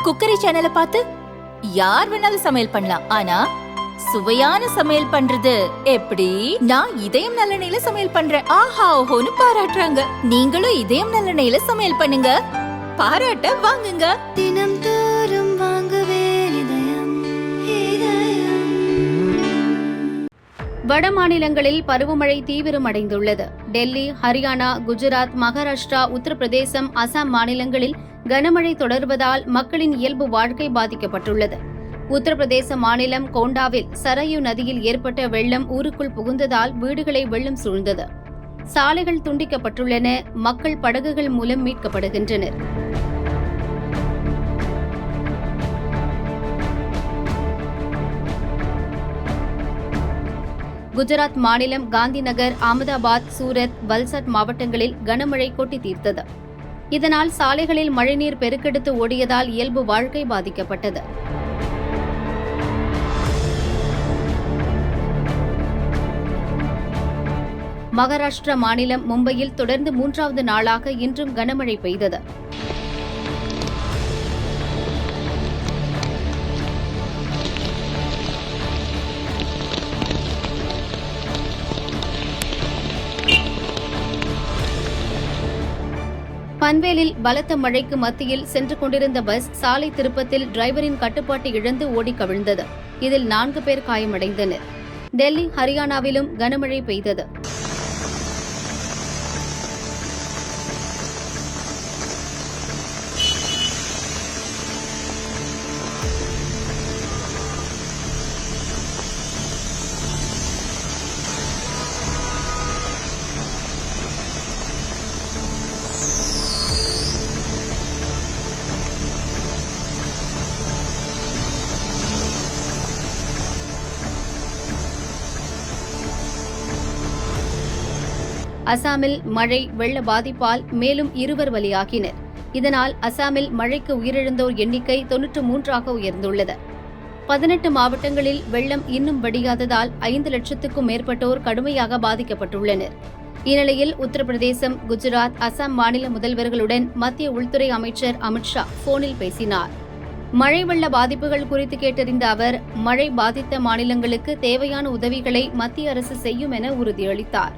Cookery சேனலை பார்த்து யார் வேணாலும் சமையல் பண்ணலாம். ஆனா சுவையான சமையல் பண்றது எப்படி? நான் இதயம் நல்லெண்ணெயில சமையல் பண்றேன். ஆஹா ஓஹோன்னு பாராட்டுறாங்க. நீங்களும் இதயம் நல்லெண்ணெயில சமையல் பண்ணுங்க, பாராட்ட வாங்குங்க. தினம் தோறும் வாங்குவே இதயம். வட மாநிலங்களில் பருவமழை தீவிரமடைந்துள்ளது. டெல்லி, ஹரியானா, குஜராத், மகாராஷ்டிரா, உத்தரப்பிரதேசம், அசாம் மாநிலங்களில் கனமழை தொடர்வதால் மக்களின் இயல்பு வாழ்க்கை பாதிக்கப்பட்டுள்ளது. உத்தரப்பிரதேச மாநிலம் கோண்டாவில் சரயு நதியில் ஏற்பட்ட வெள்ளம் ஊருக்குள் புகுந்ததால் வீடுகளை வெள்ளம் சூழ்ந்தது. சாலைகள் துண்டிக்கப்பட்டுள்ளன. மக்கள் படகுகள் மூலம் மீட்கப்படுகின்றனர். குஜராத் மாநிலம் காந்திநகர், அகமதாபாத், சூரத், வல்சாட் மாவட்டங்களில் கனமழை கொட்டி தீர்த்தது. இதனால் சாலைகளில் மழைநீர் பெருக்கெடுத்து ஓடியதால் இயல்பு வாழ்க்கை பாதிக்கப்பட்டது. மகாராஷ்டிரா மாநிலம் மும்பையில் தொடர்ந்து 3வது நாளாக இன்றும் கனமழை பெய்தது. பன்வேலில் பலத்த மழைக்கு மத்தியில் சென்று கொண்டிருந்த பஸ் சாலை திருப்பத்தில் டிரைவரின் கட்டுப்பாட்டை இழந்து ஓடி கவிழ்ந்தது. இதில் 4 பேர் காயமடைந்தனர். டெல்லி, ஹரியானாவிலும் கனமழை பெய்தது. அசாமில் மழை வெள்ள பாதிப்பால் மேலும் 2 பலியாகினர். இதனால் அசாமில் மழைக்கு உயிரிழந்தோர் எண்ணிக்கை 93ஆக உயர்ந்துள்ளது. 18 மாவட்டங்களில் வெள்ளம் இன்னும் வடியாததால் 5 லட்சத்துக்கும் மேற்பட்டோர் கடுமையாக பாதிக்கப்பட்டுள்ளனர். இந்நிலையில் உத்தரப்பிரதேசம், குஜராத், அசாம் மாநில முதல்வர்களுடன் மத்திய உள்துறை அமைச்சர் அமித்ஷா போனில் பேசினார். மழை வெள்ள பாதிப்புகள் குறித்து கேட்டறிந்த அவர், மழை பாதித்த மாநிலங்களுக்கு தேவையான உதவிகளை மத்திய அரசு செய்யும் என உறுதியளித்தார்.